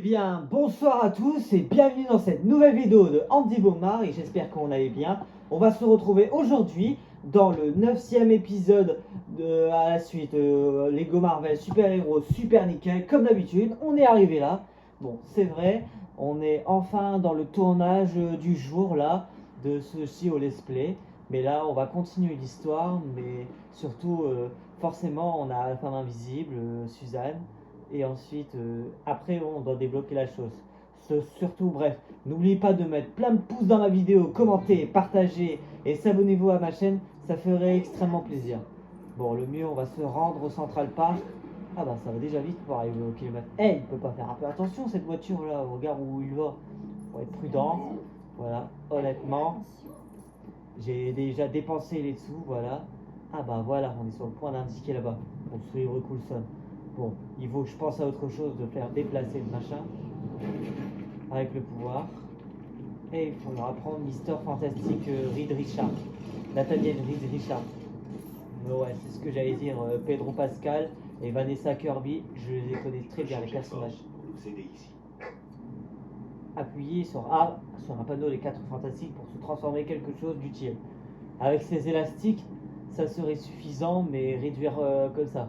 bien, bonsoir à tous et bienvenue dans cette nouvelle vidéo de Andy Beaumard et j'espère qu'on allait bien. On va se retrouver aujourd'hui dans le 9e épisode à la suite Lego Marvel Super Héros Super Nickel. Comme d'habitude, on est arrivé là. Bon, c'est vrai, on est enfin dans le tournage du jour là de ceci au Let's Play. Mais là, on va continuer l'histoire, mais surtout, forcément, on a la femme invisible, Suzanne. Et ensuite, après, on doit débloquer la chose. Surtout, bref, n'oubliez pas de mettre plein de pouces dans la vidéo, commenter, partager et s'abonnez-vous à ma chaîne, ça ferait extrêmement plaisir. Bon, le mieux, on va se rendre au Central Park. Ah bah, ça va déjà vite pour arriver au kilomètre. Eh, il peut pas faire un peu attention cette voiture là, regarde où il va. Faut être prudent. Voilà, honnêtement, j'ai déjà dépensé les sous, voilà. Ah bah voilà, on est sur le point d'indiquer là-bas, pour suivre Coulson. Bon, il faut que je pense à autre chose, de faire déplacer le machin, avec le pouvoir. Et il faudra prendre Mister Fantastic Reed Richard, Nathaniel Reed Richard. Mais ouais, c'est ce que j'allais dire, Pedro Pascal et Vanessa Kirby, je les connais très bien les personnages. Appuyez sur A sur un panneau des 4 fantastiques pour se transformer en quelque chose d'utile. Avec ces élastiques, ça serait suffisant, mais réduire comme ça.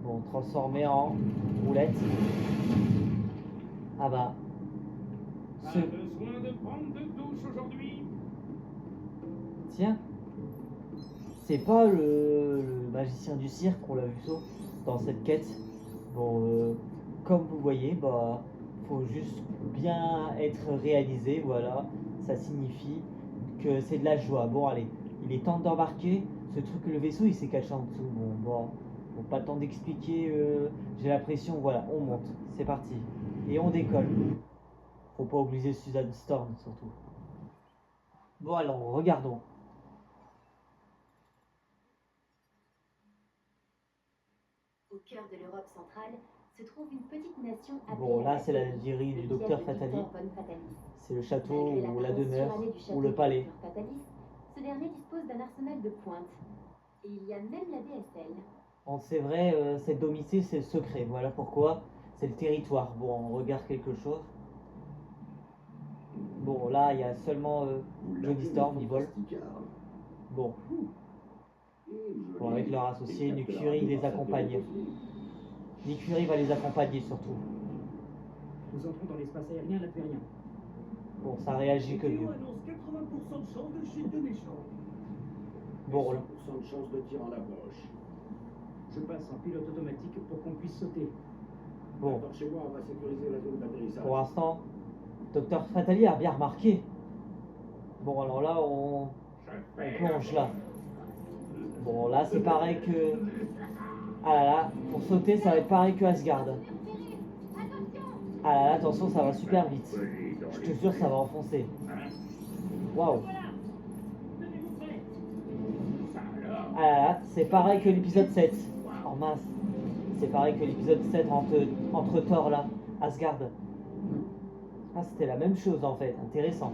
Bon, transformer en roulette. Ah bah. Pas besoin de prendre de douche aujourd'hui. Tiens. C'est pas le magicien du cirque qu'on l'a vu dans cette quête. Bon, comme vous voyez, bah, faut juste bien être réalisé, voilà. Ça signifie que c'est de la joie. Bon, allez, il est temps d'embarquer. Ce truc, le vaisseau, il s'est caché en dessous. Bon, pas le temps d'expliquer. J'ai la pression, voilà, on monte. C'est parti. Et on décolle. Faut pas oublier Suzanne Storm, surtout. Bon, alors, regardons. Au cœur de l'Europe centrale se trouve une petite nation appelée Bon, là, c'est la galerie du docteur Fatali. C'est le château ou la demeure ou le palais. Fatalis, ce dernier dispose d'un arsenal de pointe. Et il y a même la DSL. Bon, c'est vrai, cette domicile, c'est le secret. Voilà pourquoi. C'est le territoire. Bon, on regarde quelque chose. Bon, là, il y a seulement Johnny Storm, il vole. Bon. Bon, avec leur associé, Nick Fury les accompagne. Nick Fury va les accompagner surtout. Nous entrons dans l'espace aérien latvérien. Bon, ça réagit que mieux. annonce 80% de chance de chute de méchants. Bon, là. 100% de chance de tir en approche. Je passe en pilote automatique pour qu'on puisse sauter. Bon. Attends, chez moi, on va sécuriser la zone d'atterrissage. Pour l'instant, Docteur Fatali a bien remarqué. Bon, alors là, on plonge là. Bon, là, c'est pareil que... Ah là là, pour sauter, ça va être pareil que Asgard. Ah là là, attention, ça va super vite. Je te jure, ça va enfoncer. Waouh. Ah là là, c'est pareil que l'épisode 7. Oh mince. C'est pareil que l'épisode 7 entre Thor là, Asgard. Ah, c'était la même chose en fait, intéressant.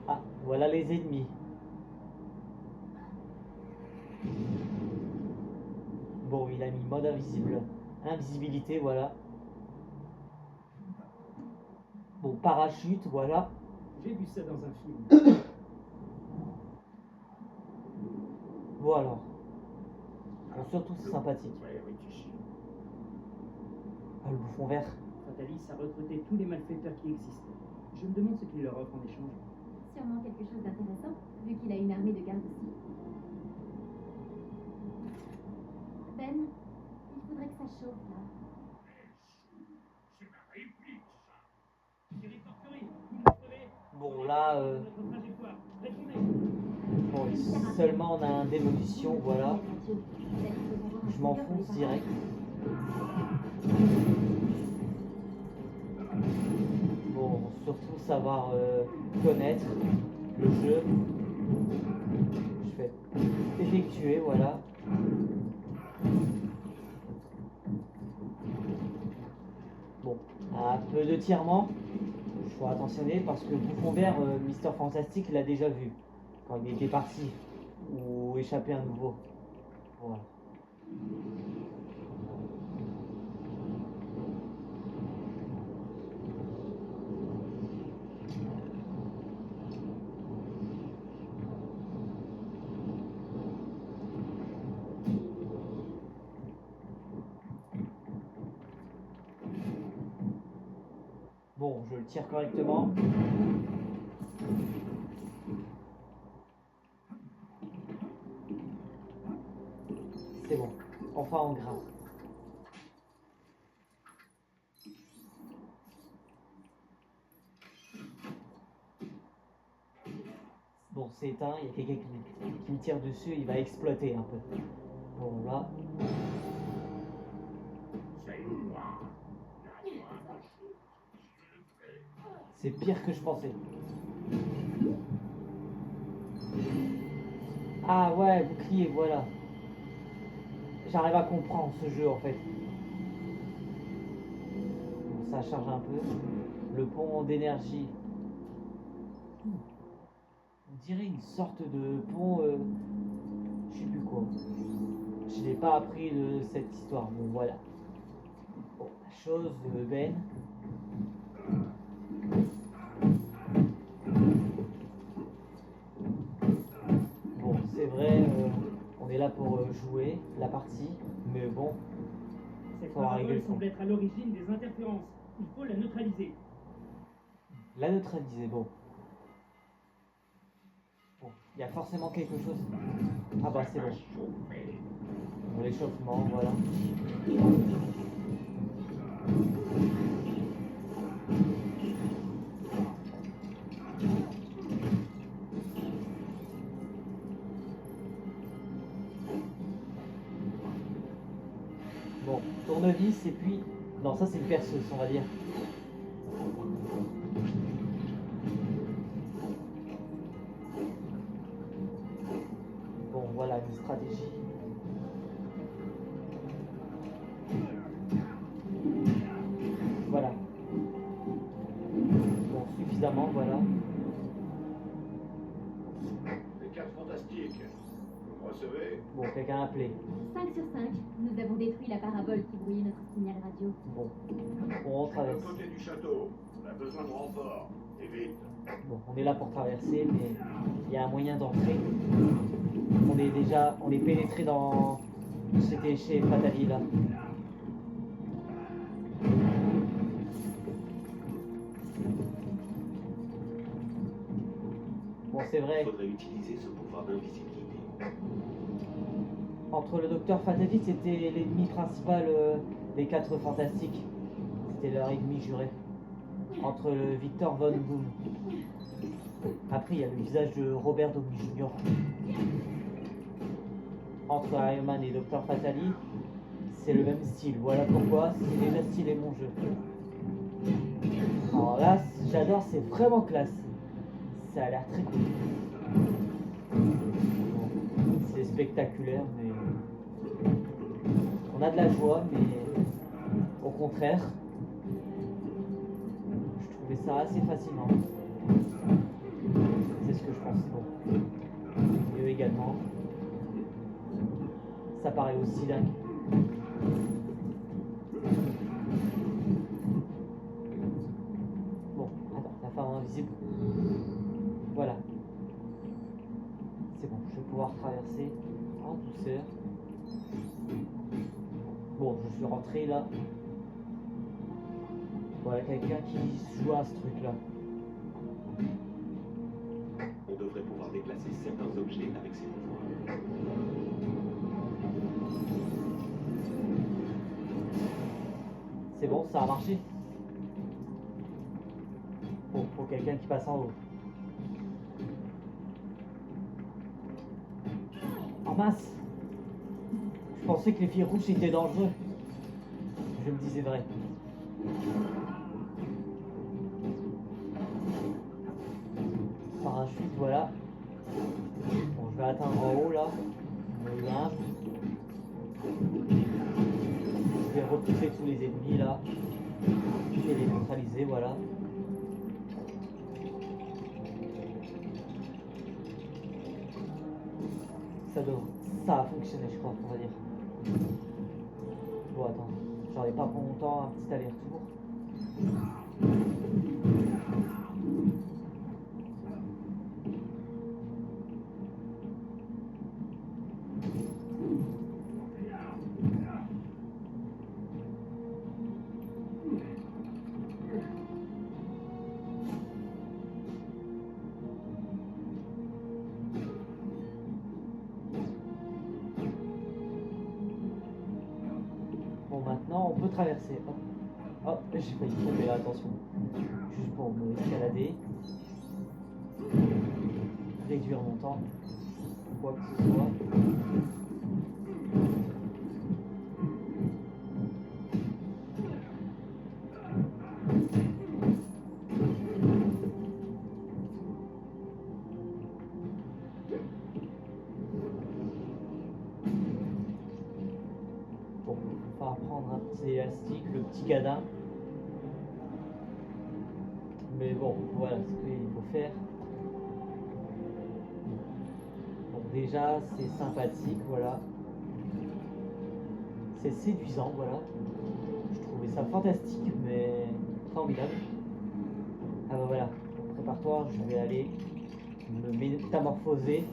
Ah, voilà les ennemis. Bon, il a mis mode invisible. Invisibilité, voilà. Bon, parachute, voilà. J'ai vu ça dans un film. Bon alors. Bon, surtout c'est sympathique. Ah, le bouffon vert. Fatalis a recruté tous les malfaiteurs qui existent. Je me demande ce qu'il leur offre en échange. Sûrement quelque chose d'intéressant, vu qu'il a une armée de gardes ici. Ben, il faudrait que ça chauffe là. C'est ma réplique, ça. Territoire Fury, vous nous prenez. Bon là, Notre trajectoire. Répondez. bon, seulement on a un démolition, voilà. Je m'enfonce direct. Bon, surtout savoir connaître le jeu. Je fais effectuer, voilà. Bon, un peu de tirement. Il faut attentionner parce que Bouffon Vert, Mister Fantastic l'a déjà vu quand il était parti ou échappé à nouveau. Voilà. je tire correctement. C'est bon. Enfin en gras. Bon, c'est éteint, il y a quelqu'un qui me tire dessus, il va exploiter un peu. Bon, là. C'est pire que je pensais. Ah ouais, bouclier, voilà. J'arrive à comprendre ce jeu en fait. Bon, ça charge un peu. Le pont d'énergie. On dirait une sorte de pont, je sais plus quoi. Je n'ai pas appris de cette histoire. Bon, voilà. Bon, la chose de Ben. Bon, c'est vrai, on est là pour jouer la partie, mais bon, Cette faut régler parabole le son. semble être à l'origine des interférences. Il faut la neutraliser. La neutraliser, bon. Bon, il y a forcément quelque chose. Ah bah c'est bon. Bon, l'échauffement, voilà. Bon, tournevis et puis... Non, ça c'est une perceuse, on va dire. Bon, voilà, une stratégie. Voilà. Bon, suffisamment, voilà. Les cartes fantastiques. Vous me recevez? Bon, quelqu'un a appelé. 5 sur 5, nous avons détruit la parabole qui brouillait notre signal radio. Bon, on De l'autre traverse. côté du château. On a besoin de renfort. Et vite. Bon, on est là pour traverser, mais il y a un moyen d'entrer. On est pénétré dans... C'était chez Fatali, là. Bon, c'est vrai, Il faudrait utiliser ce pouvoir d'invisibilité. entre le docteur Fatali, c'était l'ennemi principal des 4 fantastiques. C'était leur ennemi juré. Entre le Victor Von Doom. Après, il y a le visage de Robert Downey Jr. Entre Iron Man et Docteur Fatali, c'est le même style. Voilà pourquoi c'est déjà stylé mon jeu. Alors là, j'adore, c'est vraiment classe. Ça a l'air très cool. Bon, c'est spectaculaire, mais on a de la joie, mais au contraire, je trouvais ça assez fascinant. C'est ce que je pense. Bon. Et eux également. Ça paraît aussi dingue. Bon, attends, la femme invisible. Voilà. C'est bon, je vais pouvoir traverser en douceur. Bon, je suis rentré là. Voilà quelqu'un qui joue à ce truc là. On devrait pouvoir déplacer certains objets avec ces pouvoirs. C'est bon, ça a marché. Bon, pour quelqu'un qui passe en haut. Oh mince! Je pensais que les fils rouges étaient dangereux. Je me disais vrai. Parachute, voilà. Bon, je vais atteindre en haut là. On grimpe. Je vais repousser tous les ennemis là. Je vais les neutraliser, voilà. Ça a fonctionné, je crois, on va dire. Bon, attends, j'en ai pas pour longtemps, un petit aller-retour. traverser. Hop, hop, j'ai failli tomber là, attention. Juste pour me escalader. Réduire mon temps. Quoi que ce soit. Bon, il va prendre un petit élastique, le petit cadin. Mais bon, voilà ce qu'il faut faire. Bon, déjà, c'est sympathique, voilà. C'est séduisant, voilà. Je trouvais ça fantastique, mais formidable. Ah bah voilà, donc prépare-toi, je vais aller me métamorphoser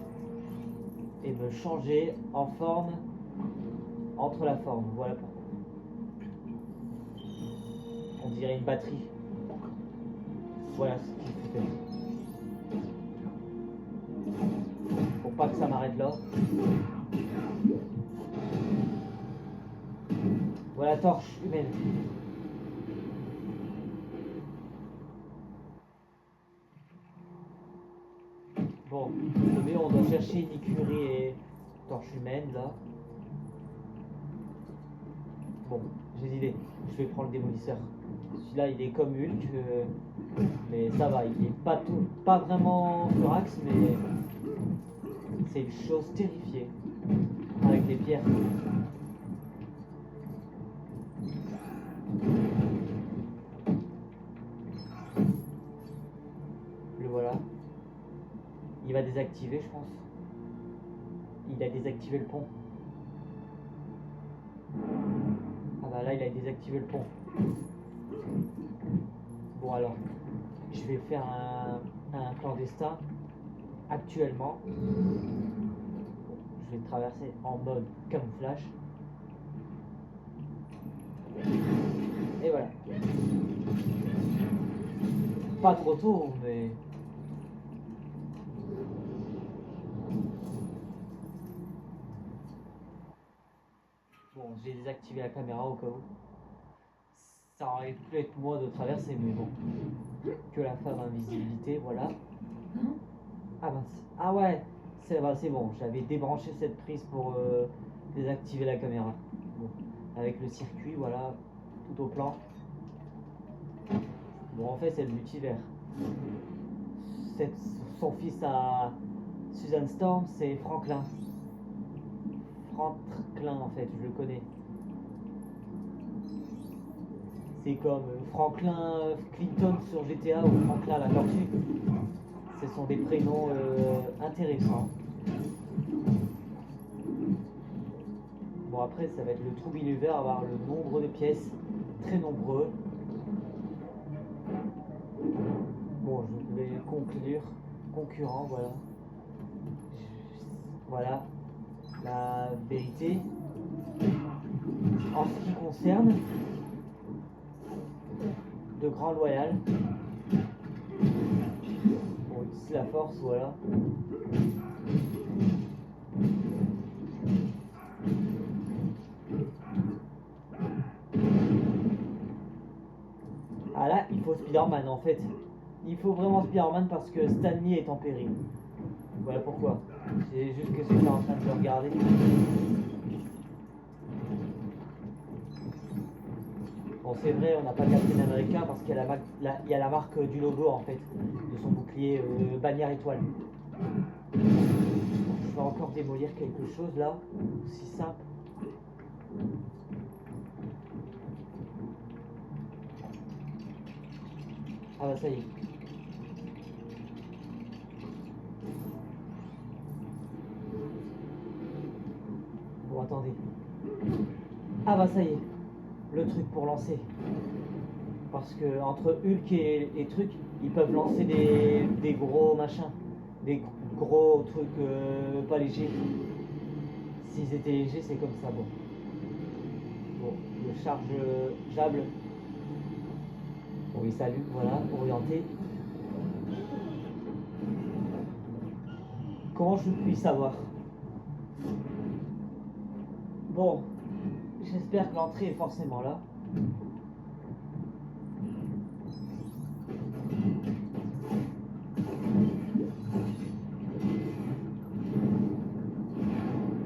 et me changer en forme entre la forme. Voilà pourquoi. On dirait une batterie. Voilà ce qu'il faut faire. Faut pas que ça m'arrête là. Voilà, torche humaine. Bon, mais on doit chercher une écurie et torche humaine là. Bon, j'ai l'idée. Je vais prendre le démolisseur. Celui-là, il est comme Hulk, mais ça va. Il est pas vraiment furax, mais c'est une chose terrifiée avec les pierres. Le voilà. Il va désactiver, je pense. Il a désactivé le pont. Ah bah là, il a désactivé le pont. Bon alors, je vais faire un clandestin actuellement. Je vais traverser en mode camouflage. Et voilà. Pas trop tôt, mais... Bon, j'ai désactivé la caméra au cas où. Ça aurait pu être moi de traverser, mais bon. Que la femme invisibilité, voilà. Ah mince. Ah ouais, c'est bon. J'avais débranché cette prise pour désactiver la caméra. Bon, avec le circuit, voilà, tout au plan. Bon, en fait, c'est le multivers. Son fils à Susan Storm, c'est Franklin. Franklin, en fait, je le connais. C'est comme Franklin Clinton sur GTA ou Franklin la tortue. Ce sont des prénoms intéressants. Bon, après, ça va être le trou univers, avoir le nombre de pièces très nombreux. Bon, je vais conclure. Concurrent, voilà. Voilà la vérité. En ce qui concerne de Grand Loyal. Bon, ici la force, voilà. Ah là, il faut Spider-Man en fait. Il faut vraiment Spider-Man parce que Stanley est en péril. Voilà pourquoi. C'est juste que je suis en train de le regarder. Bon, c'est vrai, on n'a pas Captain America parce qu'il y a la marque du logo en fait, de son bouclier bannière étoile. Je vais encore démolir quelque chose là, aussi simple. Ah bah ça y est. Bon, attendez. Ah bah ça y est. Le truc pour lancer. Parce que entre Hulk et trucs, ils peuvent lancer des gros machins. Des gros trucs pas légers. S'ils étaient légers, c'est comme ça. Bon. Bon, le chargeable. Bon, il s'allume, voilà, orienté. Comment je puis savoir? Bon, j'espère que l'entrée est forcément là.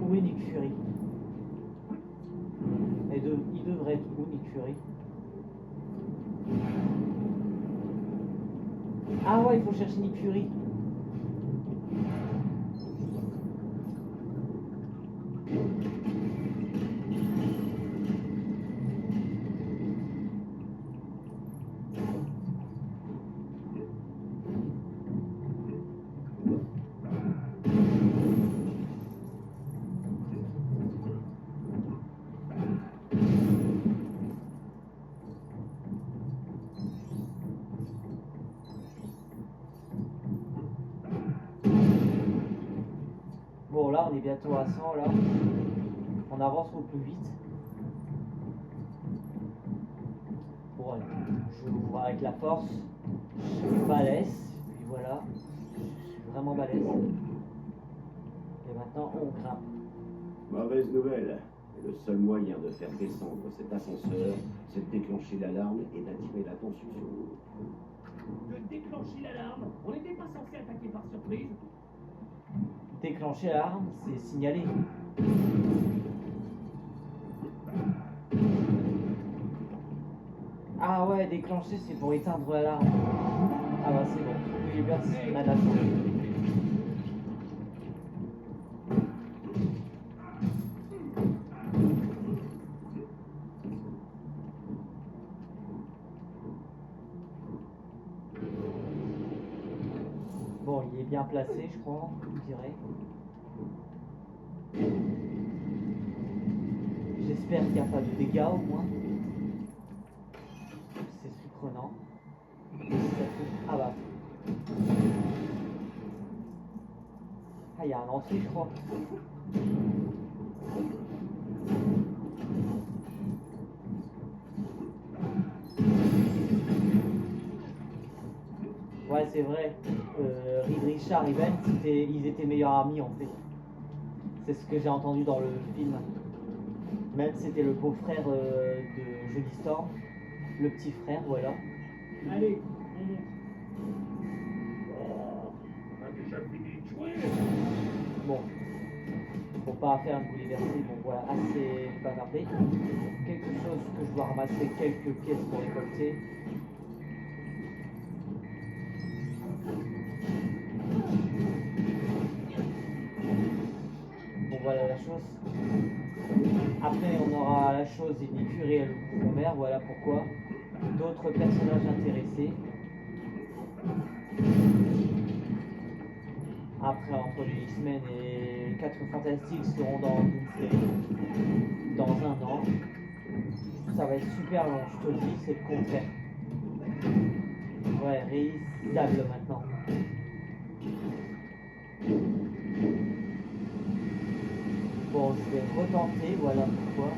Où est Nick Fury? Il devrait être où, Nick Fury? Ah ouais, il faut chercher Nick Fury. Bon, là, on est bientôt à 100, là. On avance au plus vite. Bon, allez. Je vais ouvrir avec la force. Je suis balèze. Puis voilà. Je suis vraiment balèze. Et maintenant, on grimpe. Mauvaise nouvelle. Le seul moyen de faire descendre cet ascenseur, c'est de déclencher l'alarme et d'attirer l'attention sur nous. De déclencher l'alarme. On n'était pas censé attaquer par surprise. Déclencher l'alarme, c'est signaler. Ah ouais, déclencher, c'est pour éteindre l'alarme. Ah bah c'est bon. Oui, merci, madame. Bon, il est bien placé, je crois, je dirais. J'espère qu'il n'y a pas de dégâts au moins. C'est surprenant. Ah bah. Ah, il y a un entier, je crois. Ouais, c'est vrai. Reed Richards et Ben, ils étaient meilleurs amis en fait. C'est ce que j'ai entendu dans le film. Ben, c'était le beau-frère de Johnny Storm. Le petit frère, voilà. Allez, on monte. On a déjà fini de jouer. Bon. Faut pas faire un boulet versé, bon voilà, assez bavardé. Quelque chose que je dois ramasser, quelques pièces pour récolter. Bon voilà la chose. Après on aura la chose et Nick Fury et le bouffon vert, voilà pourquoi. D'autres personnages intéressés. Après entre les X-Men et les 4 Fantastiques seront dans une série dans un an. Ça va être super long, je te le dis, c'est le contraire. Ouais, réalisable maintenant. Bon, je vais retenter, voilà pourquoi.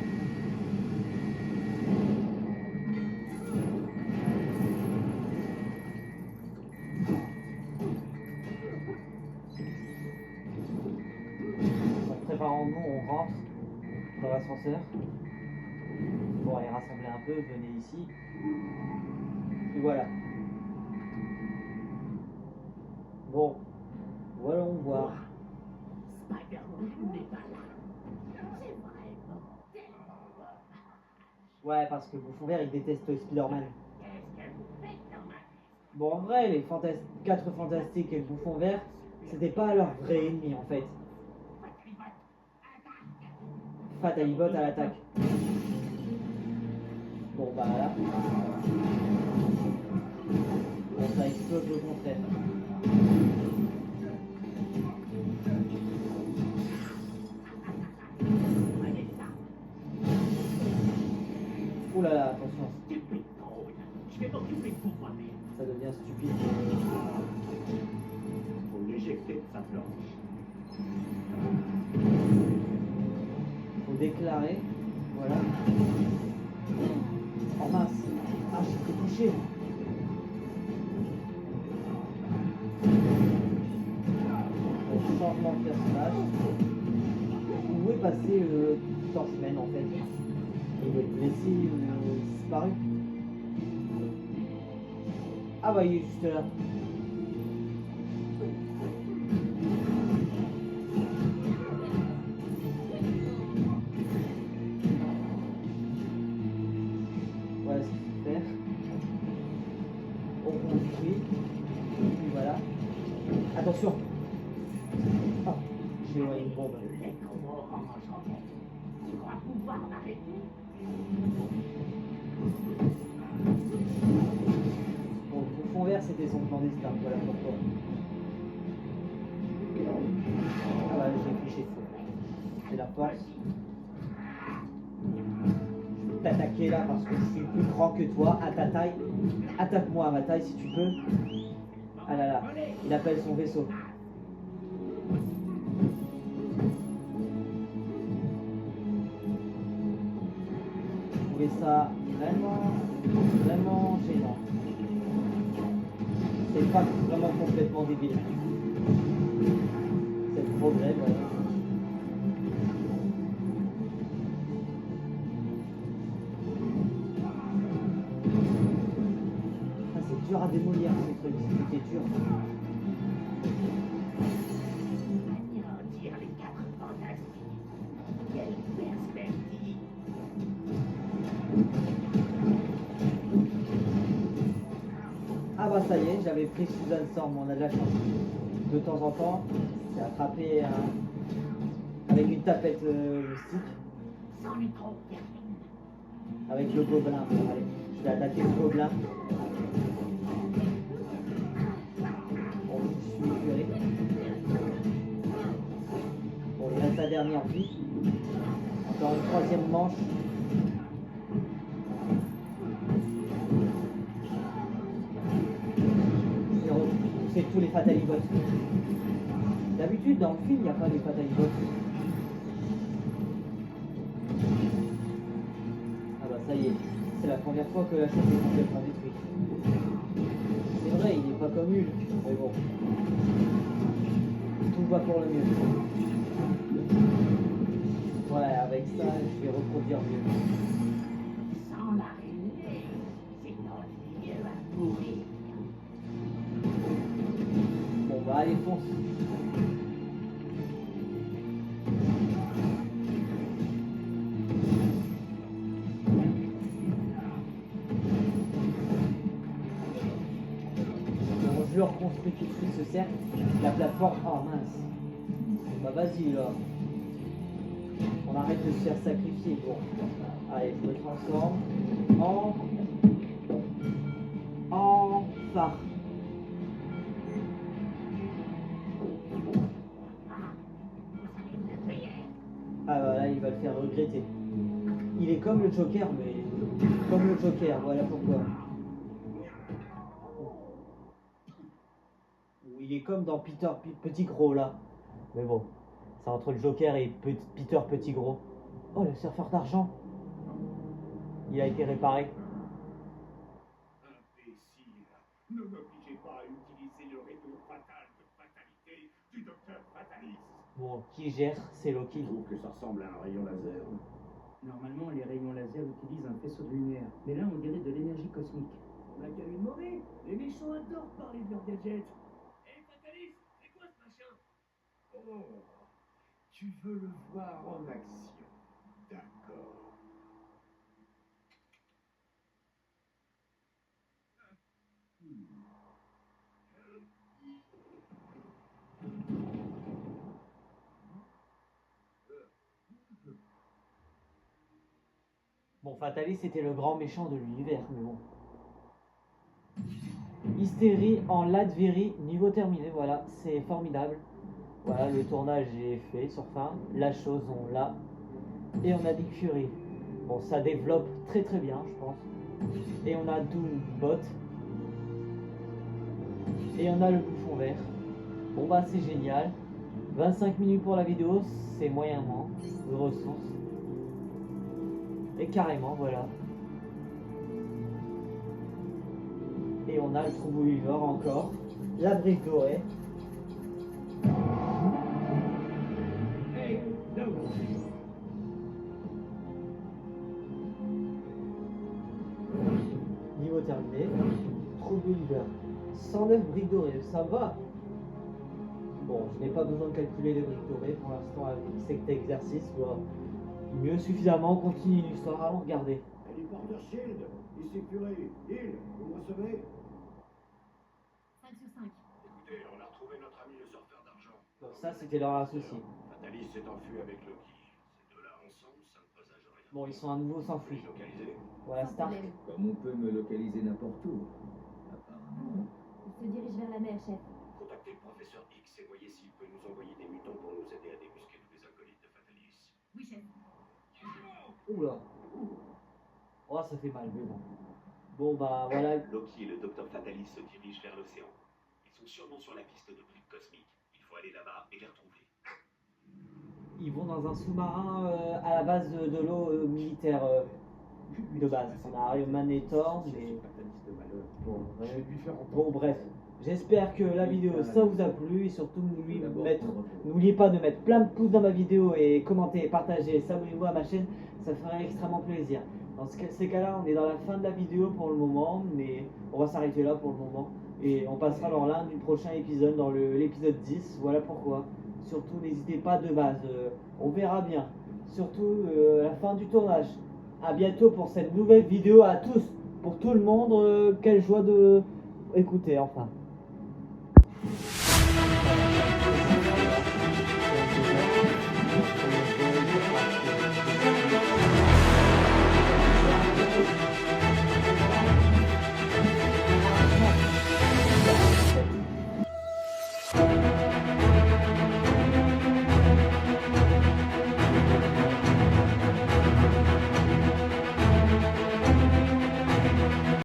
En préparant-nous, on rentre dans l'ascenseur. Bon, allez, rassemblez un peu, venez ici. Et voilà. Bon, voyons voir. Spider-Man n'est pas là. C'est vraiment tellement. Ouais, parce que Bouffon Vert, il déteste Spider-Man. Qu'est-ce que vous faites dans ma vie? Bon, en vrai, les 4 Fantastiques et le Bouffon Vert, c'était pas leur vrai ennemi, en fait. Fatalibot à l'attaque. Bon, bah là. Bon, ça explose le contraire. Ouh là là, attention. Je vais m'occuper de vous moi-même. Ça devient stupide. Faut l'éjecter de sa planche. Faut déclarer. Voilà. Oh mince. Ah, j'ai été touché. Bon, changement de personnage. Où est passé Torchman en fait? Il doit être blessé ou disparu. Ah bah il est juste là. Voilà ce qu'il faut faire. On construit. Et puis voilà. Attention. Oh, j'ai envoyé une bombe. Tu crois pouvoir m'arrêter? Bon, le fond vert c'était son clandestin, voilà pourquoi. Ah bah j'ai cliché feu. C'est la force. Je vais t'attaquer là parce que je suis plus grand que toi à ta taille. Attaque-moi à ma taille si tu peux. Ah là là, il appelle son vaisseau. Je trouvais ça vraiment gênant. C'est pas vraiment complètement débile. C'est le progrès, voilà. Ah, c'est dur à démolir ces trucs, c'est dur. Anéantir les 4 fantastiques. Quelle perspective! Ah bah ça y est, j'avais pris Susan Storm, on a de la chance. De temps en temps, c'est attrapé avec une tapette mystique. Sans lui trop termine. Avec le gobelin. Bon, allez, je vais attaquer le gobelin. Bon, je suis éclairé. Bon, il reste la dernière vie. Encore une troisième manche. C'est tous les Fatalibots. D'habitude, dans le film, il n'y a pas de Fatalibots. Ah bah ça y est, c'est la première fois que la chose est complètement détruite. C'est vrai, il n'est pas comme Hulk, mais bon. Tout va pour le mieux. Ouais, avec ça, je vais reproduire mieux. Sans l'araignée, c'est notre lieu à mourir. Bon bah allez, fonce. Bon, je le reconstruis tout de suite ce cercle. La plateforme, oh mince. Bah vas-y là. On arrête de se faire sacrifier. Bon. Allez, je me transforme en phare. Ah bah là, il va le faire regretter. Il est comme le Joker, mais comme le Joker, voilà pourquoi. Ou il est comme dans Peter Petit Gros là. Mais bon, c'est entre le Joker et Peter Petit Gros. Oh, le surfeur d'argent. Il a été réparé. Imbécile, ne m'obligez pas à utiliser le retour fatal de fatalité du docteur Fatalis. Bon, qui gère? C'est Loki. Je trouve que ça ressemble à un rayon laser. Normalement, les rayons laser utilisent un faisceau de lumière. Mais là, on dirait de l'énergie cosmique. On a qu'à lui demander. Les méchants adorent parler de leurs gadgets. Hé, Fatalis, c'est quoi ce machin? Oh, tu veux le voir en action. D'accord. Bon, Fatalis c'était le grand méchant de l'univers, mais bon. Hystérie en Latverie, niveau terminé, voilà, c'est formidable. Voilà, le tournage est fait sur fin, la chose on l'a. Et on a Nick Fury. Bon, ça développe très très bien, je pense. Et on a Doombot. Et on a le bouffon vert. Bon bah c'est génial. 25 minutes pour la vidéo, c'est moyennement de ressources. Et carrément, voilà. Et on a le Trou Weaver encore. La brique dorée. Hey, là où terminé. Trop de l'hiver. 109 briques dorées, ça va. Bon, je n'ai pas besoin de calculer les briques dorées pour l'instant avec cet exercice. Voilà. Mieux suffisamment, on continue l'histoire. Allons regarder. Porter Shield, ici Fury. Hill, vous me recevez? 5 sur 5. Écoutez, on a retrouvé notre ami le surfeur d'argent. Donc ça, c'était leur associé. Fatalis s'est enfui avec Loki. Ces deux-là ensemble, ça ne présage rien. Bon, ils sont à nouveau s'enfuis. Localisé. Voilà, Sans Stark. problème. Comme on peut me localiser n'importe où. Apparemment. Il se dirige vers la mer, chef. Contactez le professeur X et voyez s'il peut nous envoyer des mutants pour nous aider à débusquer tous les acolytes de Fatalis. Oui, chef. Oula. Oh, ça fait mal, mais bon. Bon, bah voilà. Loki et le docteur Fatalis se dirigent vers l'océan. Ils sont sûrement sur la piste de briques cosmiques. Il faut aller là-bas et les retrouver. Ils vont dans un sous-marin à la base de l'eau militaire de base. On a Iron Man et Thor, mais bon, bon, bref. J'espère que la vidéo ça vous a plu et surtout n'oubliez pas de mettre plein de pouces dans ma vidéo et commenter, partager, s'abonnez-vous à ma chaîne, ça ferait extrêmement plaisir. Dans ces cas-là, on est dans la fin de la vidéo pour le moment, mais on va s'arrêter là pour le moment et on passera dans l'un du prochain épisode, dans l'épisode 10. Voilà pourquoi. Surtout, n'hésitez pas de base, on verra bien. Surtout la fin du tournage. A bientôt pour cette nouvelle vidéo à tous, pour tout le monde. Quelle joie de écouter enfin. Thank you.